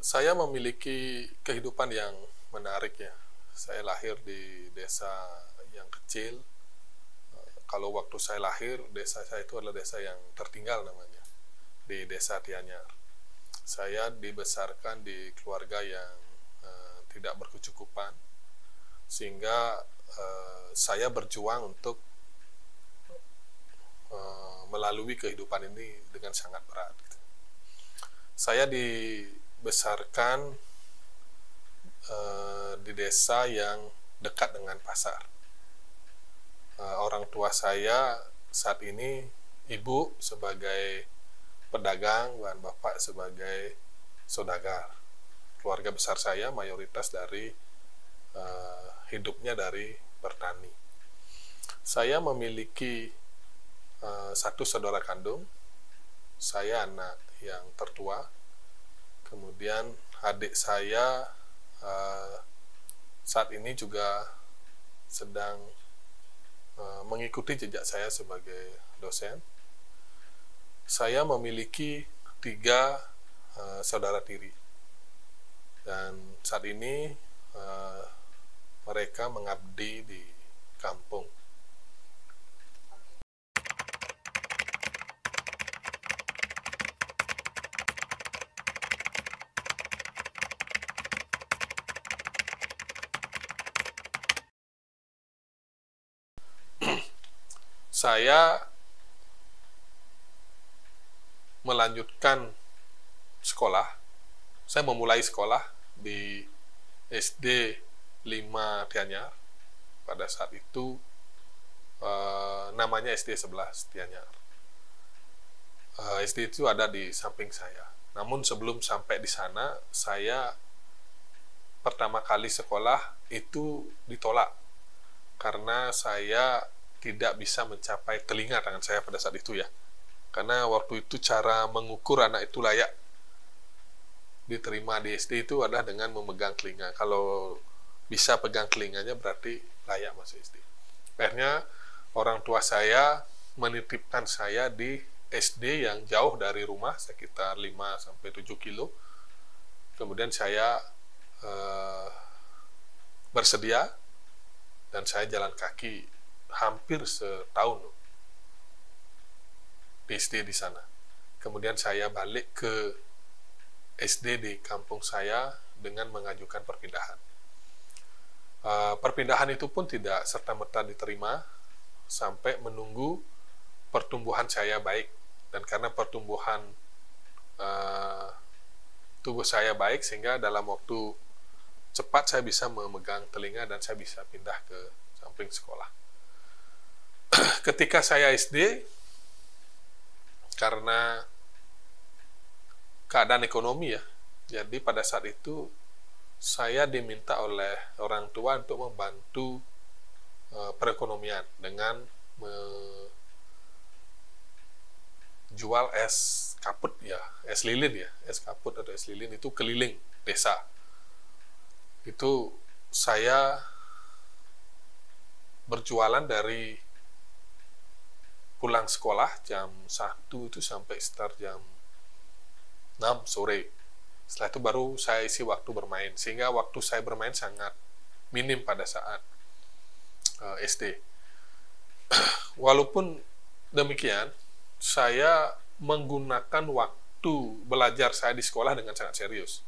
Saya memiliki kehidupan yang menarik ya. Saya lahir di desa yang kecil. Kalau waktu saya lahir, desa saya itu adalah desa yang tertinggal namanya, di Desa Tianyar. Saya dibesarkan di keluarga yang tidak berkecukupan, sehingga saya berjuang untuk melalui kehidupan ini dengan sangat berat. Saya dibesarkan di desa yang dekat dengan pasar. Orang tua saya saat ini, ibu sebagai pedagang dan bapak sebagai saudagar. Keluarga besar saya mayoritas dari hidupnya dari bertani. Saya memiliki satu saudara kandung. Saya anak yang tertua. Kemudian adik saya saat ini juga sedang mengikuti jejak saya sebagai dosen. Saya memiliki 3 saudara tiri, dan saat ini mereka mengabdi di kampung. Saya melanjutkan sekolah. Saya memulai sekolah di SD 5 Tianyar. Pada saat itu namanya SD 11 Tianyar. SD itu ada di samping saya. Namun sebelum sampai di sana, saya pertama kali sekolah itu ditolak karena saya tidak bisa mencapai telinga tangan saya pada saat itu ya. Karena waktu itu cara mengukur anak itu layak diterima di SD itu adalah dengan memegang telinga. Kalau bisa pegang telinganya berarti layak masuk SD. Akhirnya orang tua saya menitipkan saya di SD yang jauh dari rumah, sekitar 5-7 kilo. Kemudian saya bersedia dan saya jalan kaki hampir setahun di SD di sana. Kemudian saya balik ke SD di kampung saya dengan mengajukan perpindahan. Perpindahan itu pun tidak serta-merta diterima sampai menunggu pertumbuhan saya baik. Dan karena pertumbuhan tubuh saya baik, sehingga dalam waktu cepat saya bisa memegang telinga dan saya bisa pindah ke samping sekolah. Ketika saya SD, karena keadaan ekonomi ya, jadi pada saat itu saya diminta oleh orang tua untuk membantu perekonomian dengan menjual es kaput ya, es lilin ya, es kaput atau es lilin itu keliling desa. Itu saya berjualan dari pulang sekolah jam 1 itu sampai sekitar jam 6 sore. Setelah itu baru saya isi waktu bermain, sehingga waktu saya bermain sangat minim pada saat SD. Walaupun demikian, saya menggunakan waktu belajar saya di sekolah dengan sangat serius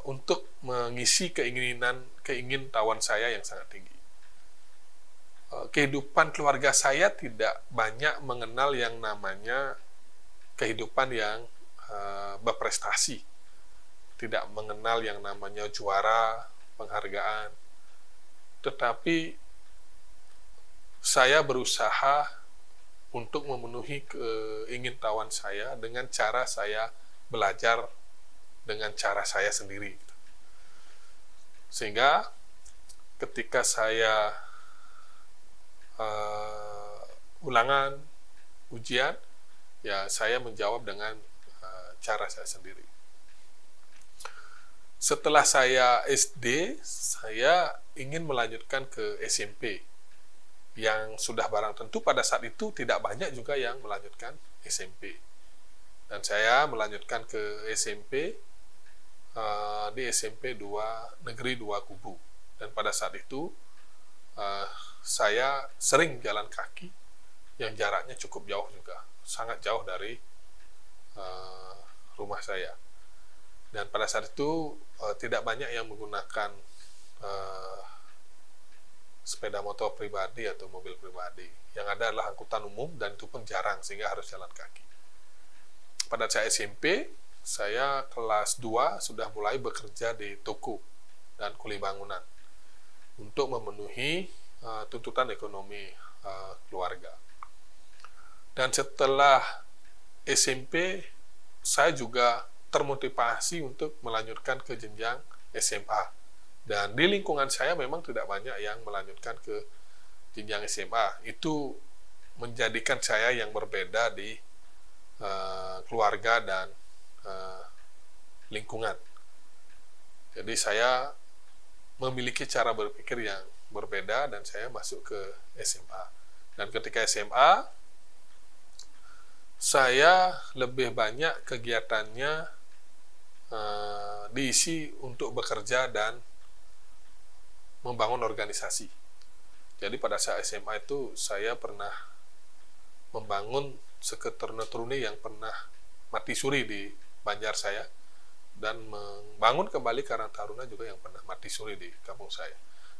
untuk mengisi keingintahuan saya yang sangat tinggi. Kehidupan keluarga saya tidak banyak mengenal yang namanya kehidupan yang berprestasi, tidak mengenal yang namanya juara, penghargaan, tetapi saya berusaha untuk memenuhi keingintahuan saya dengan cara saya belajar dengan cara saya sendiri. Sehingga ketika saya ulangan, ujian, ya saya menjawab dengan cara saya sendiri. Setelah saya SD, saya ingin melanjutkan ke SMP. Yang sudah barang tentu pada saat itu tidak banyak juga yang melanjutkan SMP. Dan saya melanjutkan ke SMP, di SMP Negeri 2 Kubu. Dan pada saat itu, saya sering jalan kaki, yang jaraknya cukup jauh juga. Sangat jauh dari rumah saya. Dan pada saat itu tidak banyak yang menggunakan sepeda motor pribadi atau mobil pribadi. Yang ada adalah angkutan umum, dan itu pun jarang, sehingga harus jalan kaki. Pada saya SMP, saya kelas 2 sudah mulai bekerja di toko dan kuli bangunan untuk memenuhi tuntutan ekonomi keluarga. Dan setelah SMP, saya juga termotivasi untuk melanjutkan ke jenjang SMA. Dan di lingkungan saya memang tidak banyak yang melanjutkan ke jenjang SMA. Itu menjadikan saya yang berbeda di keluarga dan lingkungan. Jadi saya memiliki cara berpikir yang berbeda, dan saya masuk ke SMA. Dan ketika SMA, saya lebih banyak kegiatannya diisi untuk bekerja dan membangun organisasi. Jadi pada saat SMA itu saya pernah membangun Seketernetruni yang pernah mati suri di Banjar saya, dan membangun kembali Karang Taruna juga yang pernah mati suri di kampung saya.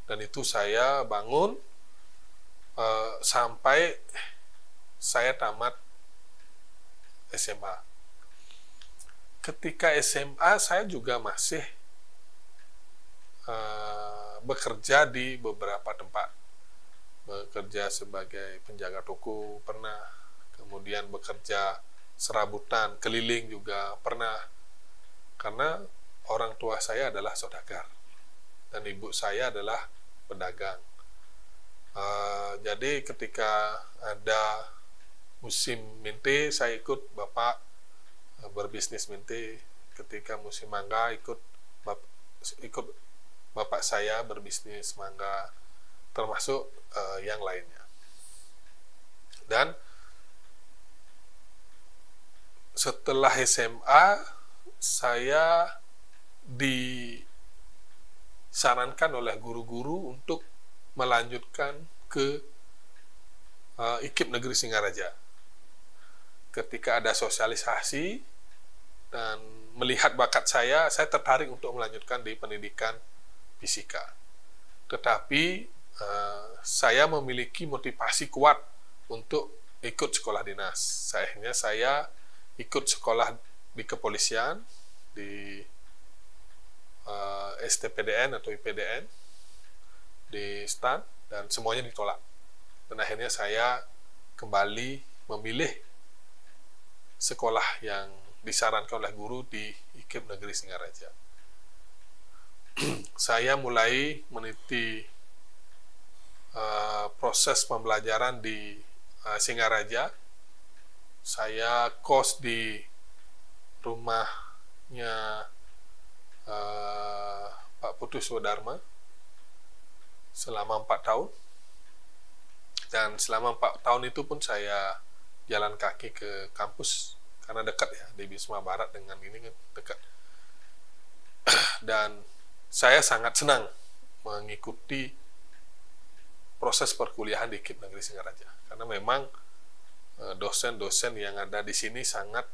Dan itu saya bangun sampai saya tamat SMA. Ketika SMA saya juga masih bekerja di beberapa tempat. Bekerja sebagai penjaga toko pernah, kemudian bekerja serabutan keliling juga pernah, karena orang tua saya adalah saudagar dan ibu saya adalah pedagang. Jadi ketika ada musim mente, saya ikut bapak berbisnis mente. Ketika musim mangga, ikut bapak saya berbisnis mangga, termasuk yang lainnya. Dan setelah SMA, saya disarankan oleh guru-guru untuk melanjutkan ke IKIP Negeri Singaraja. Ketika ada sosialisasi dan melihat bakat saya tertarik untuk melanjutkan di pendidikan fisika. Tetapi saya memiliki motivasi kuat untuk ikut sekolah dinas. Akhirnya saya ikut sekolah di kepolisian, di STPDN atau IPDN, di STAN, dan semuanya ditolak. Dan akhirnya saya kembali memilih sekolah yang disarankan oleh guru di IKIP Negeri Singaraja. Saya mulai meniti proses pembelajaran di Singaraja. Saya kos di rumahnya Pak Putu Sodharma selama 4 tahun. Dan selama 4 tahun itu pun saya jalan kaki ke kampus, karena dekat ya, di Bisma Barat dengan ini kan dekat. Dan saya sangat senang mengikuti proses perkuliahan di IKIP Negeri Singaraja, karena memang dosen-dosen yang ada di sini sangat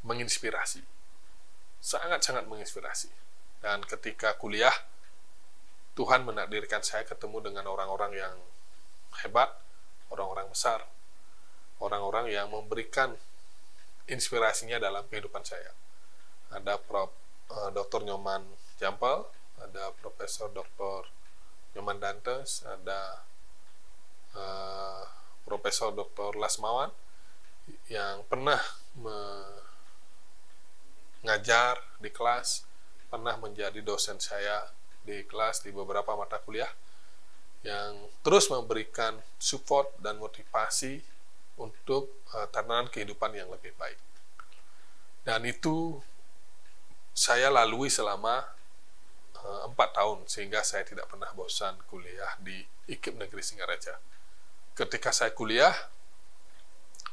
menginspirasi, sangat-sangat menginspirasi. Dan ketika kuliah, Tuhan menakdirkan saya ketemu dengan orang-orang yang hebat, orang-orang besar, orang-orang yang memberikan inspirasinya dalam kehidupan saya. Ada Dr. Nyoman Jampel, ada Profesor Dr. Nyoman Dantes, ada Profesor Dr. Lasmawan yang pernah mengajar di kelas, pernah menjadi dosen saya di kelas di beberapa mata kuliah, yang terus memberikan support dan motivasi untuk tatanan kehidupan yang lebih baik. Dan itu saya lalui selama 4 tahun, sehingga saya tidak pernah bosan kuliah di IKIP Negeri Singaraja. Ketika saya kuliah,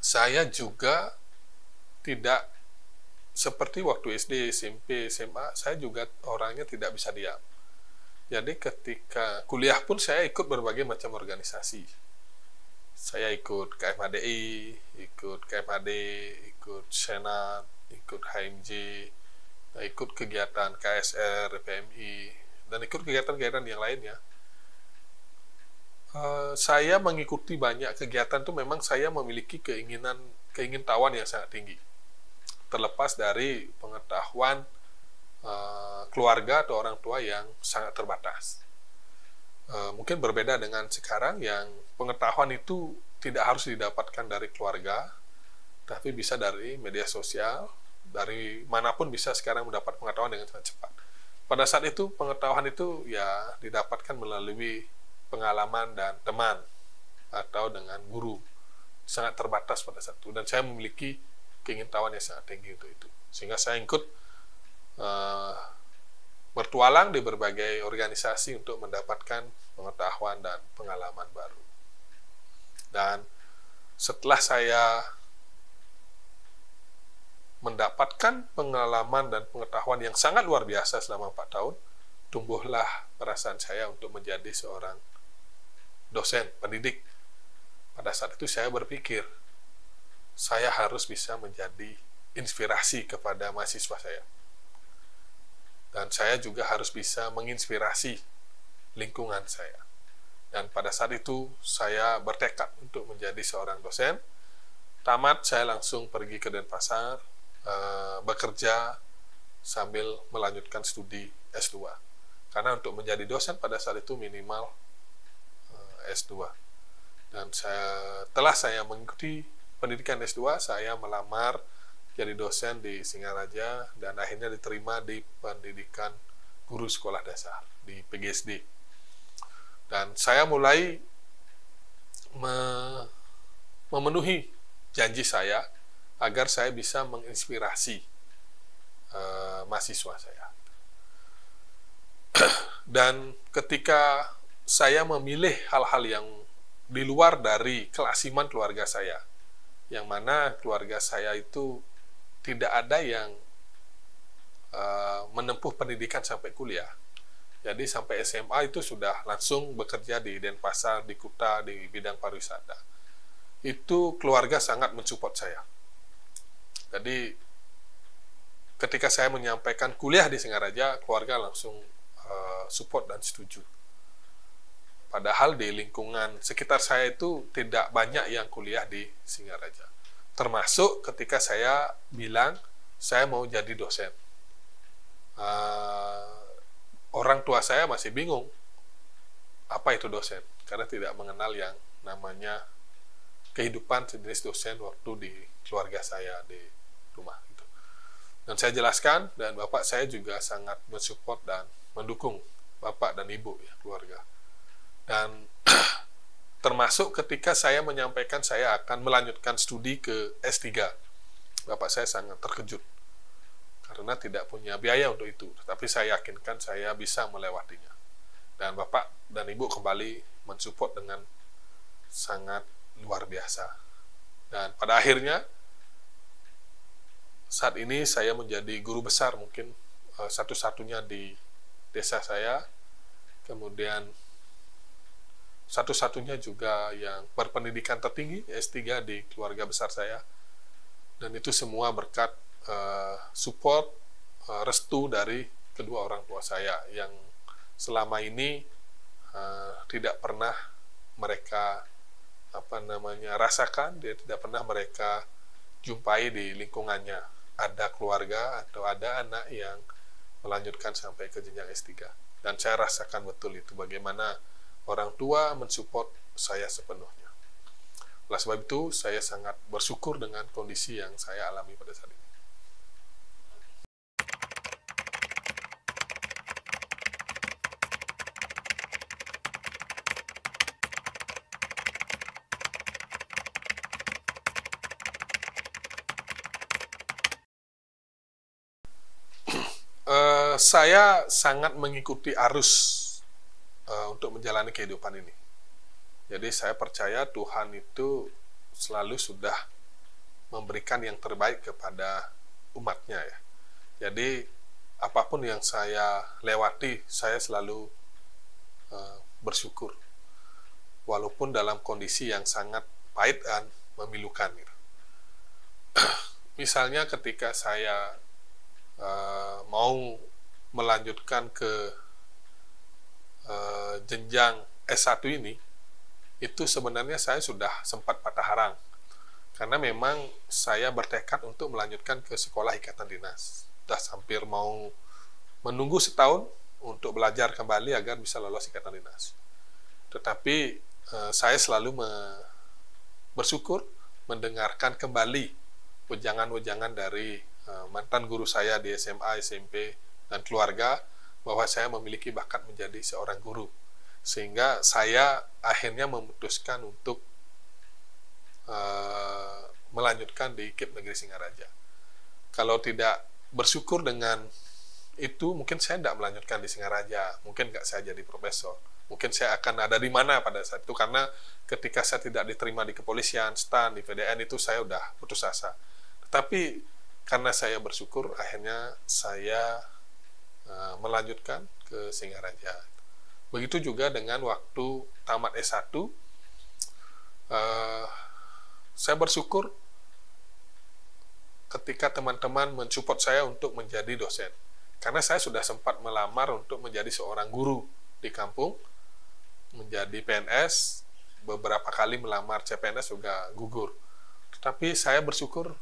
saya juga tidak seperti waktu SD, SMP, SMA, saya juga orangnya tidak bisa diam. Jadi ketika kuliah pun saya ikut berbagai macam organisasi. Saya ikut KMHDI, ikut KMHD, ikut Senat, ikut HMJ, ikut kegiatan KSR, PMI, dan ikut kegiatan-kegiatan yang lainnya. Saya mengikuti banyak kegiatan itu memang saya memiliki keingintahuan yang sangat tinggi. Terlepas dari pengetahuan keluarga atau orang tua yang sangat terbatas. Mungkin berbeda dengan sekarang yang pengetahuan itu tidak harus didapatkan dari keluarga, tapi bisa dari media sosial, dari manapun bisa sekarang mendapat pengetahuan dengan sangat cepat. Pada saat itu pengetahuan itu ya didapatkan melalui pengalaman dan teman atau dengan guru, sangat terbatas pada saat itu, dan saya memiliki keingintahuan yang sangat tinggi untuk itu, sehingga saya ikut bertualang di berbagai organisasi untuk mendapatkan pengetahuan dan pengalaman baru. Dan setelah saya mendapatkan pengalaman dan pengetahuan yang sangat luar biasa selama 4 tahun, tumbuhlah perasaan saya untuk menjadi seorang dosen, pendidik. Pada saat itu saya berpikir, saya harus bisa menjadi inspirasi kepada mahasiswa saya. Dan saya juga harus bisa menginspirasi lingkungan saya. Dan pada saat itu saya bertekad untuk menjadi seorang dosen. Tamat, saya langsung pergi ke Denpasar, bekerja sambil melanjutkan studi S2. Karena untuk menjadi dosen pada saat itu minimal S2. Dan setelah saya mengikuti pendidikan S2, saya melamar jadi dosen di Singaraja dan akhirnya diterima di pendidikan guru sekolah dasar di PGSD. Dan saya mulai memenuhi janji saya agar saya bisa menginspirasi mahasiswa saya. Dan ketika saya memilih hal-hal yang di luar dari keasiman keluarga saya, yang mana keluarga saya itu tidak ada yang menempuh pendidikan sampai kuliah. Jadi sampai SMA itu sudah langsung bekerja di Denpasar, di Kuta, di bidang pariwisata. Itu keluarga sangat mensupport saya. Jadi ketika saya menyampaikan kuliah di Singaraja, keluarga langsung support dan setuju. Padahal di lingkungan sekitar saya itu tidak banyak yang kuliah di Singaraja. Termasuk ketika saya bilang saya mau jadi dosen. Orang tua saya masih bingung apa itu dosen, karena tidak mengenal yang namanya kehidupan sejenis dosen waktu di keluarga saya di rumah gitu. Dan saya jelaskan, dan bapak saya juga sangat mensupport dan mendukung, bapak dan ibu ya, keluarga. Dan termasuk ketika saya menyampaikan saya akan melanjutkan studi ke S3, bapak saya sangat terkejut karena tidak punya biaya untuk itu, tetapi saya yakinkan saya bisa melewatinya. Dan bapak dan ibu kembali mensupport dengan sangat luar biasa. Dan pada akhirnya saat ini saya menjadi guru besar, mungkin satu-satunya di desa saya, kemudian satu-satunya juga yang berpendidikan tertinggi S3 di keluarga besar saya. Dan itu semua berkat support, restu dari kedua orang tua saya yang selama ini tidak pernah mereka rasakan, dia tidak pernah mereka jumpai di lingkungannya. Ada keluarga atau ada anak yang melanjutkan sampai ke jenjang S3. Dan saya rasakan betul itu, bagaimana orang tua mensupport saya sepenuhnya. Oleh sebab itu, saya sangat bersyukur dengan kondisi yang saya alami pada saat ini. Saya sangat mengikuti arus untuk menjalani kehidupan ini. Jadi saya percaya Tuhan itu selalu sudah memberikan yang terbaik kepada umatnya ya. Jadi apapun yang saya lewati, saya selalu bersyukur. Walaupun dalam kondisi yang sangat pahit dan memilukan. Gitu. Misalnya ketika saya mau melanjutkan ke jenjang S1 ini, itu sebenarnya saya sudah sempat patah harang. Karena memang saya bertekad untuk melanjutkan ke sekolah ikatan dinas. Sudah hampir mau menunggu setahun untuk belajar kembali agar bisa lolos ikatan dinas. Tetapi saya selalu bersyukur mendengarkan kembali wejangan-wejangan dari mantan guru saya di SMA, SMP, dan keluarga, bahwa saya memiliki bakat menjadi seorang guru. Sehingga saya akhirnya memutuskan untuk melanjutkan di KIP Negeri Singaraja. Kalau tidak bersyukur dengan itu, mungkin saya tidak melanjutkan di Singaraja, mungkin nggak saya jadi profesor, mungkin saya akan ada di mana pada saat itu, karena ketika saya tidak diterima di kepolisian, STAN, di PDN, itu saya udah putus asa. Tetapi karena saya bersyukur, akhirnya saya melanjutkan ke Singaraja. Begitu juga dengan waktu tamat S1, saya bersyukur ketika teman-teman mensupport saya untuk menjadi dosen. Karena saya sudah sempat melamar untuk menjadi seorang guru di kampung, menjadi PNS, beberapa kali melamar CPNS juga gugur. Tetapi saya bersyukur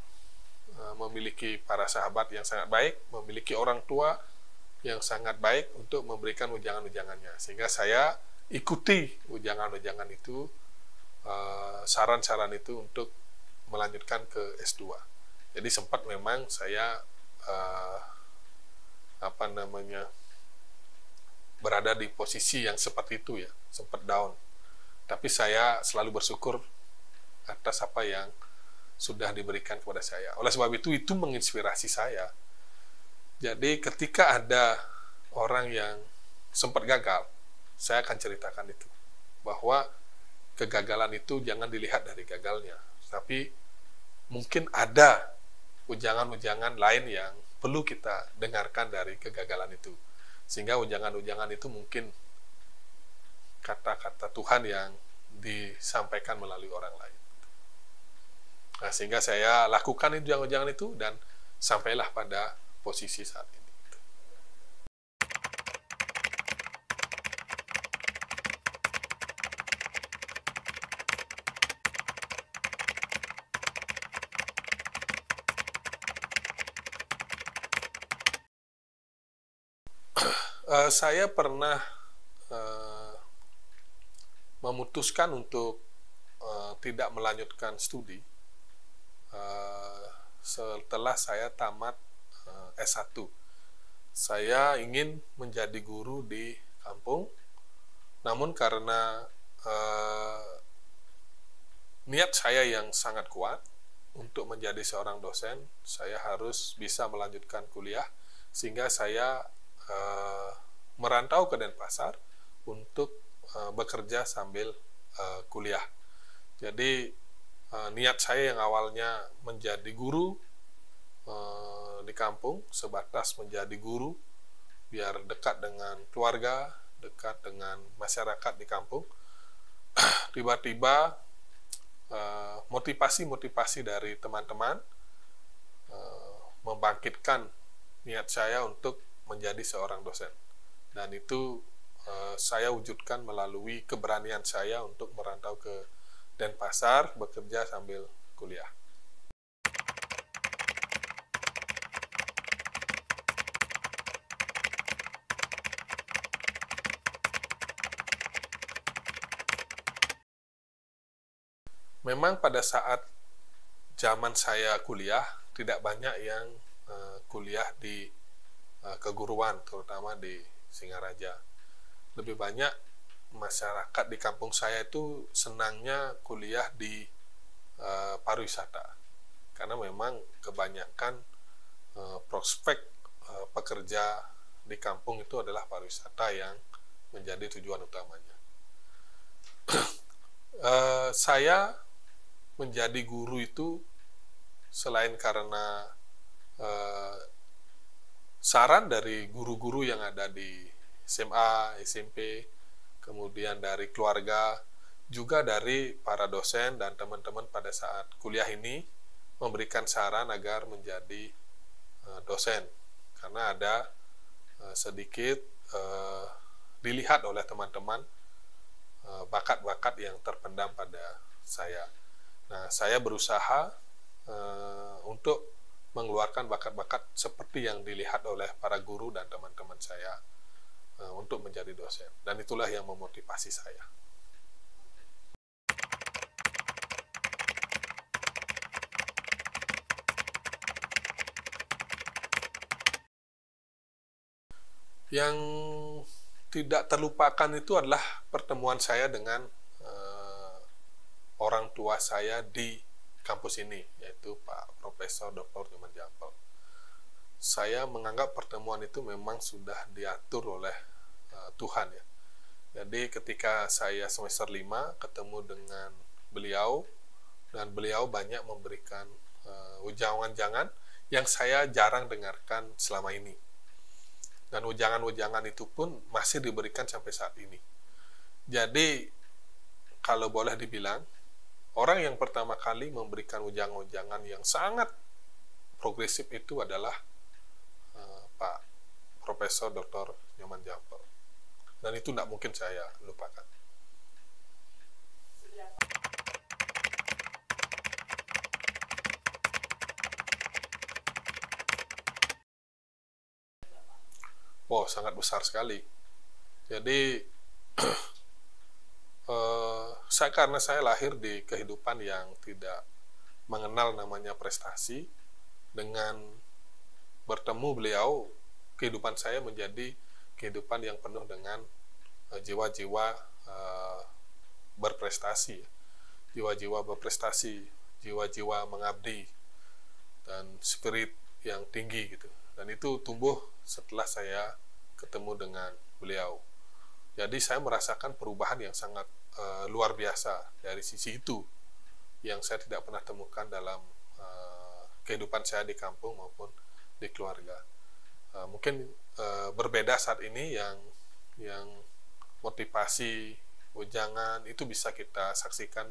memiliki para sahabat yang sangat baik, memiliki orang tua yang sangat baik untuk memberikan ujangan-ujangannya. Sehingga saya ikuti ujangan-ujangan itu, saran-saran itu untuk melanjutkan ke S2. Jadi sempat memang saya berada di posisi yang seperti itu ya, sempat down. Tapi saya selalu bersyukur atas apa yang sudah diberikan kepada saya. Oleh sebab itu menginspirasi saya. Jadi ketika ada orang yang sempat gagal, saya akan ceritakan itu. Bahwa kegagalan itu jangan dilihat dari gagalnya, tapi mungkin ada ujangan-ujangan lain yang perlu kita dengarkan dari kegagalan itu. Sehingga ujangan-ujangan itu mungkin kata-kata Tuhan yang disampaikan melalui orang lain. Nah, sehingga saya lakukan ujangan-ujangan itu dan sampailah pada posisi saat ini. Saya pernah memutuskan untuk tidak melanjutkan studi setelah saya tamat S1. Saya ingin menjadi guru di kampung, namun karena niat saya yang sangat kuat untuk menjadi seorang dosen, saya harus bisa melanjutkan kuliah, sehingga saya merantau ke Denpasar untuk bekerja sambil kuliah. Jadi niat saya yang awalnya menjadi guru di kampung, sebatas menjadi guru biar dekat dengan keluarga, dekat dengan masyarakat di kampung, tiba-tiba motivasi dari teman-teman membangkitkan niat saya untuk menjadi seorang dosen. Dan itu saya wujudkan melalui keberanian saya untuk merantau ke Denpasar, bekerja sambil kuliah. Memang pada saat zaman saya kuliah, tidak banyak yang kuliah di keguruan, terutama di Singaraja. Lebih banyak masyarakat di kampung saya itu senangnya kuliah di pariwisata, karena memang kebanyakan prospek pekerja di kampung itu adalah pariwisata yang menjadi tujuan utamanya. Saya menjadi guru itu selain karena saran dari guru-guru yang ada di SMA, SMP, kemudian dari keluarga, juga dari para dosen dan teman-teman pada saat kuliah ini memberikan saran agar menjadi dosen, karena ada sedikit dilihat oleh teman-teman bakat-bakat yang terpendam pada saya. Nah, saya berusaha untuk mengeluarkan bakat-bakat seperti yang dilihat oleh para guru dan teman-teman saya untuk menjadi dosen. Dan itulah yang memotivasi saya. Yang tidak terlupakan itu adalah pertemuan saya dengan orang tua saya di kampus ini, yaitu Pak Profesor Dr. Nyoman Jampel. Saya menganggap pertemuan itu memang sudah diatur oleh Tuhan ya. Jadi ketika saya semester 5 ketemu dengan beliau, dan beliau banyak memberikan ujangan-ujangan yang saya jarang dengarkan selama ini. Dan ujangan-ujangan itu pun masih diberikan sampai saat ini. Jadi, kalau boleh dibilang, orang yang pertama kali memberikan ujangan-ujangan yang sangat progresif itu adalah Pak Profesor Dr. Nyoman Jampel. Dan itu tidak mungkin saya lupakan. Wow, sangat besar sekali. Jadi, karena saya lahir di kehidupan yang tidak mengenal namanya prestasi, dengan bertemu beliau, kehidupan saya menjadi kehidupan yang penuh dengan jiwa-jiwa berprestasi, jiwa-jiwa berprestasi, jiwa-jiwa mengabdi, dan spirit yang tinggi gitu. Dan itu tumbuh setelah saya ketemu dengan beliau. Jadi saya merasakan perubahan yang sangat luar biasa dari sisi itu, yang saya tidak pernah temukan dalam kehidupan saya di kampung maupun di keluarga. Mungkin berbeda saat ini, yang motivasi, ujangan itu bisa kita saksikan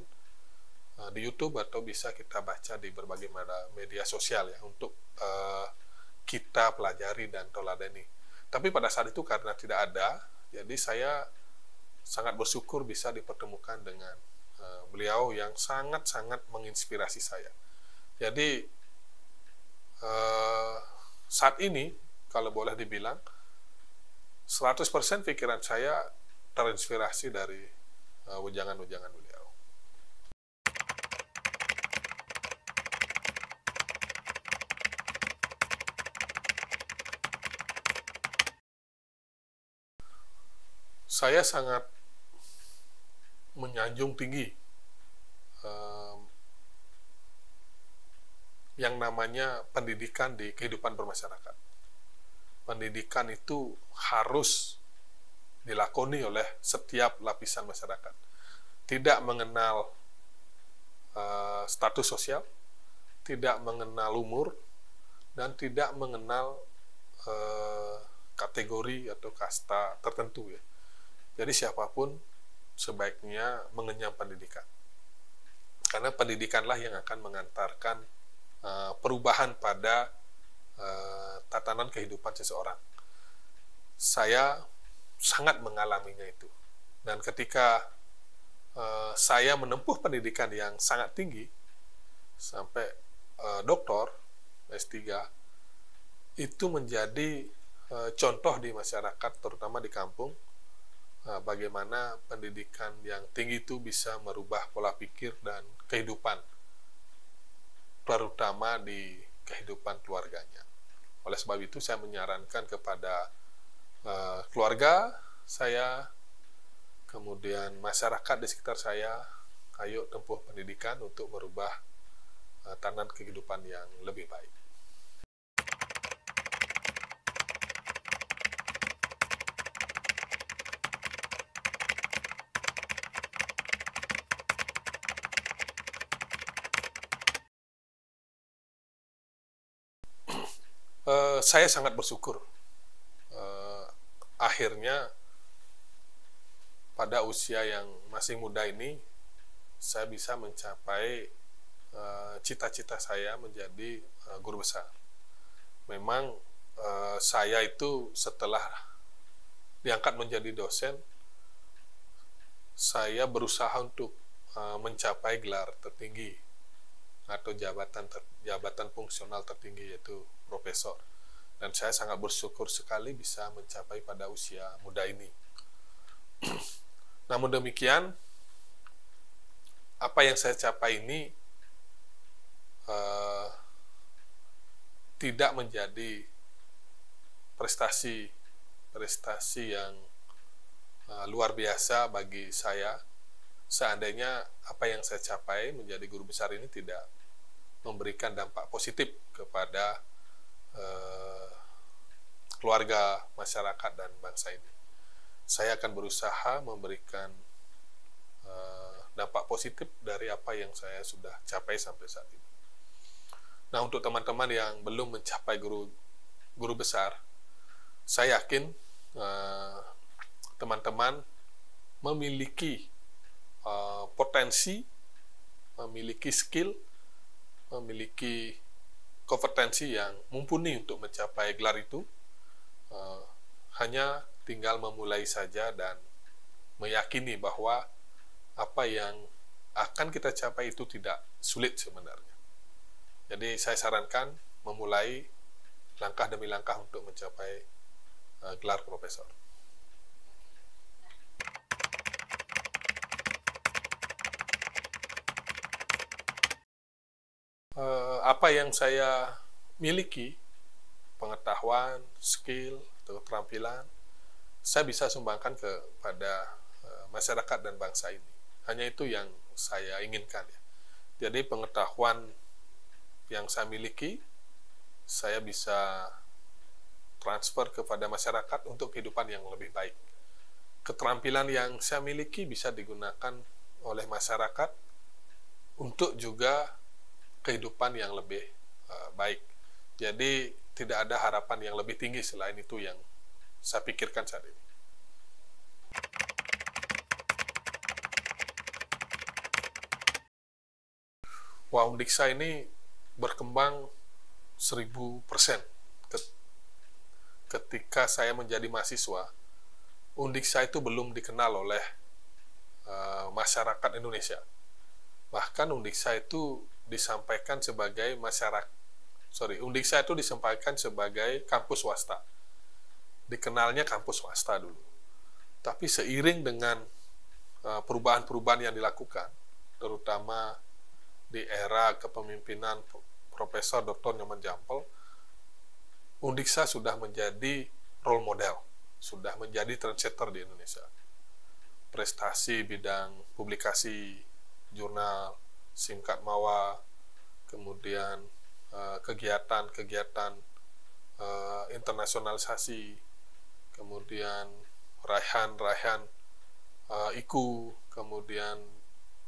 di YouTube atau bisa kita baca di berbagai media sosial ya, untuk kita pelajari dan teladani. Tapi pada saat itu karena tidak ada, jadi saya sangat bersyukur bisa dipertemukan dengan beliau yang sangat-sangat menginspirasi saya. Jadi saat ini kalau boleh dibilang 100% pikiran saya terinspirasi dari ujangan-ujangan beliau. Saya sangat menyanjung tinggi yang namanya pendidikan di kehidupan bermasyarakat. Pendidikan itu harus dilakoni oleh setiap lapisan masyarakat. Tidak mengenal status sosial, tidak mengenal umur, dan tidak mengenal kategori atau kasta tertentu ya. Jadi siapapun sebaiknya mengenyam pendidikan. Karena pendidikanlah yang akan mengantarkan perubahan pada tatanan kehidupan seseorang. Saya sangat mengalaminya itu. Dan ketika saya menempuh pendidikan yang sangat tinggi, sampai doktor, S3, itu menjadi contoh di masyarakat, terutama di kampung, bagaimana pendidikan yang tinggi itu bisa merubah pola pikir dan kehidupan, terutama di kehidupan keluarganya. Oleh sebab itu saya menyarankan kepada keluarga saya, kemudian masyarakat di sekitar saya, ayo tempuh pendidikan untuk merubah tatanan kehidupan yang lebih baik. Saya sangat bersyukur akhirnya pada usia yang masih muda ini saya bisa mencapai cita-cita saya menjadi guru besar. Memang saya itu setelah diangkat menjadi dosen, saya berusaha untuk mencapai gelar tertinggi atau jabatan fungsional tertinggi, yaitu profesor. Dan saya sangat bersyukur sekali bisa mencapai pada usia muda ini. Namun demikian, apa yang saya capai ini tidak menjadi prestasi yang luar biasa bagi saya, seandainya apa yang saya capai menjadi guru besar ini tidak memberikan dampak positif kepada keluarga, masyarakat, dan bangsa ini. Saya akan berusaha memberikan dampak positif dari apa yang saya sudah capai sampai saat ini. Nah, untuk teman-teman yang belum mencapai guru besar, saya yakin teman-teman memiliki potensi, memiliki skill, memiliki kompetensi yang mumpuni untuk mencapai gelar itu. Hanya tinggal memulai saja dan meyakini bahwa apa yang akan kita capai itu tidak sulit sebenarnya. Jadi saya sarankan memulai langkah demi langkah untuk mencapai gelar profesor. Apa yang saya miliki, pengetahuan, skill, atau keterampilan, saya bisa sumbangkan kepada masyarakat dan bangsa ini. Hanya itu yang saya inginkan, ya. Jadi pengetahuan yang saya miliki, saya bisa transfer kepada masyarakat untuk kehidupan yang lebih baik. Keterampilan yang saya miliki bisa digunakan oleh masyarakat untuk juga kehidupan yang lebih baik. Jadi tidak ada harapan yang lebih tinggi selain itu yang saya pikirkan saat ini. Wah, Undiksa ini berkembang 1000%. Ketika saya menjadi mahasiswa, Undiksa itu belum dikenal oleh masyarakat Indonesia. Bahkan Undiksa itu disampaikan sebagai Undiksa itu disampaikan sebagai kampus swasta. Dikenalnya kampus swasta dulu. Tapi seiring dengan perubahan-perubahan yang dilakukan, terutama di era kepemimpinan Profesor Dr. Nyoman Jampel, Undiksa sudah menjadi role model, sudah menjadi trendsetter di Indonesia. Prestasi bidang publikasi, jurnal, singkat mawa, kemudian kegiatan-kegiatan internasionalisasi, kemudian raihan-raihan IKU, kemudian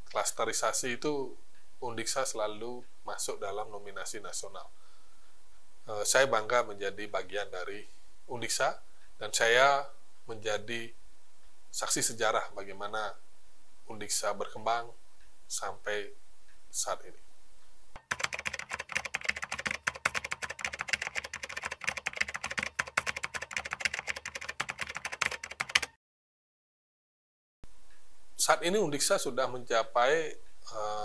klasterisasi, itu Undiksa selalu masuk dalam nominasi nasional. Saya bangga menjadi bagian dari Undiksa, dan saya menjadi saksi sejarah bagaimana Undiksa berkembang sampai saat ini. Saat ini Undiksa sudah mencapai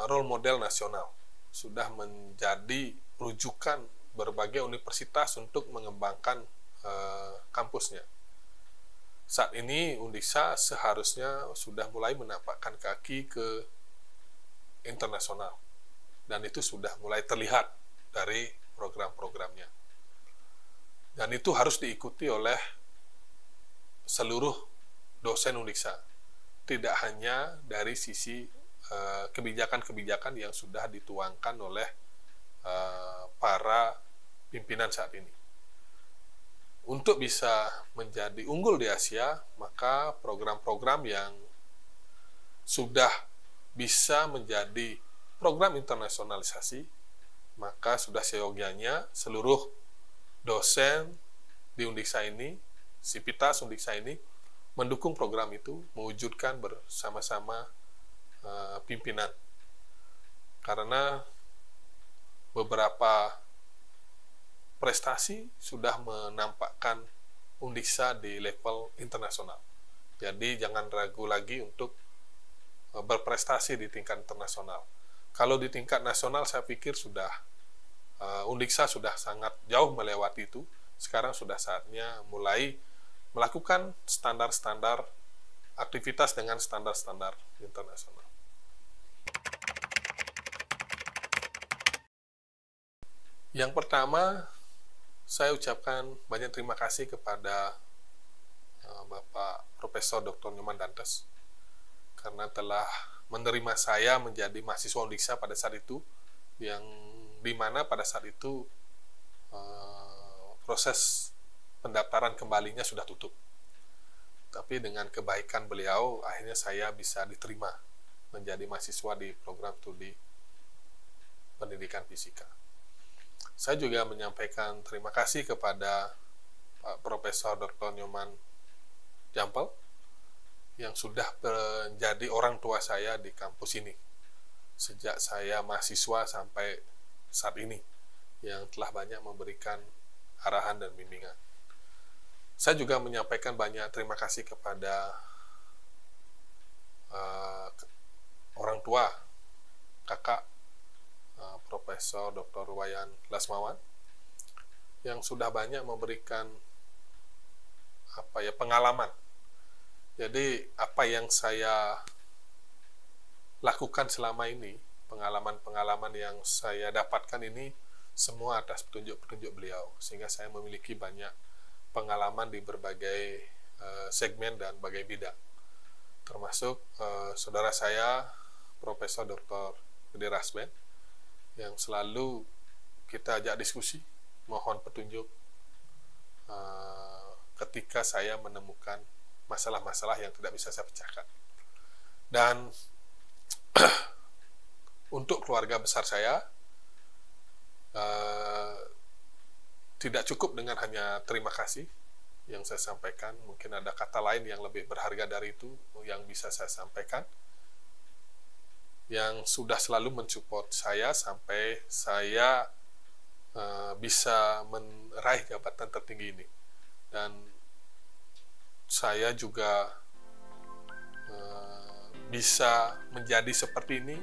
role model nasional, sudah menjadi rujukan berbagai universitas untuk mengembangkan kampusnya. saat ini Undiksa seharusnya sudah mulai menampakkan kaki ke internasional, dan itu sudah mulai terlihat dari program-programnya. Dan itu harus diikuti oleh seluruh dosen Undiksa, tidak hanya dari sisi kebijakan-kebijakan yang sudah dituangkan oleh para pimpinan saat ini. Untuk bisa menjadi unggul di Asia, maka program-program yang sudah bisa menjadi program internasionalisasi, maka sudah seyogianya seluruh dosen di Undiksa ini, Sivitas Undiksa ini, mendukung program itu, mewujudkan bersama-sama pimpinan. Karena beberapa prestasi sudah menampakkan Undiksa di level internasional. Jadi jangan ragu lagi untuk berprestasi di tingkat internasional. Kalau di tingkat nasional saya pikir sudah Undiksa sudah sangat jauh melewati itu. Sekarang sudah saatnya mulai melakukan standar-standar aktivitas dengan standar-standar internasional. Yang pertama, saya ucapkan banyak terima kasih kepada Bapak Profesor Dr. Nyoman Dantes karena telah menerima saya menjadi mahasiswa Undiksa pada saat itu, yang dimana pada saat itu proses pendaftaran kembalinya sudah tutup. Tapi dengan kebaikan beliau, akhirnya saya bisa diterima menjadi mahasiswa di program studi pendidikan fisika. Saya juga menyampaikan terima kasih kepada Pak Profesor Dr. Nyoman Jampel yang sudah menjadi orang tua saya di kampus ini sejak saya mahasiswa sampai saat ini, yang telah banyak memberikan arahan dan bimbingan. Saya juga menyampaikan banyak terima kasih kepada orang tua kakak Profesor Dr. Wayan Lasmawan yang sudah banyak memberikan pengalaman. Jadi apa yang saya lakukan selama ini, pengalaman-pengalaman yang saya dapatkan ini semua atas petunjuk-petunjuk beliau, sehingga saya memiliki banyak pengalaman di berbagai segmen dan berbagai bidang, termasuk saudara saya Profesor Dr. Gede Rasben yang selalu kita ajak diskusi, mohon petunjuk ketika saya menemukan masalah-masalah yang tidak bisa saya pecahkan. Dan untuk keluarga besar saya, tidak cukup dengan hanya terima kasih yang saya sampaikan. Mungkin ada kata lain yang lebih berharga dari itu yang bisa saya sampaikan, yang sudah selalu mensupport saya sampai saya bisa meraih jabatan tertinggi ini. Dan saya juga bisa menjadi seperti ini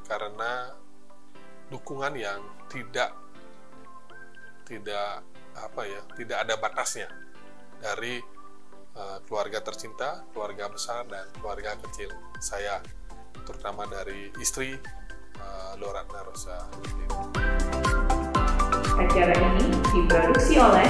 karena dukungan yang tidak ada batasnya dari keluarga tercinta, keluarga besar, dan keluarga kecil saya, terutama dari istri Loratna Rosa. Acara ini diproduksi oleh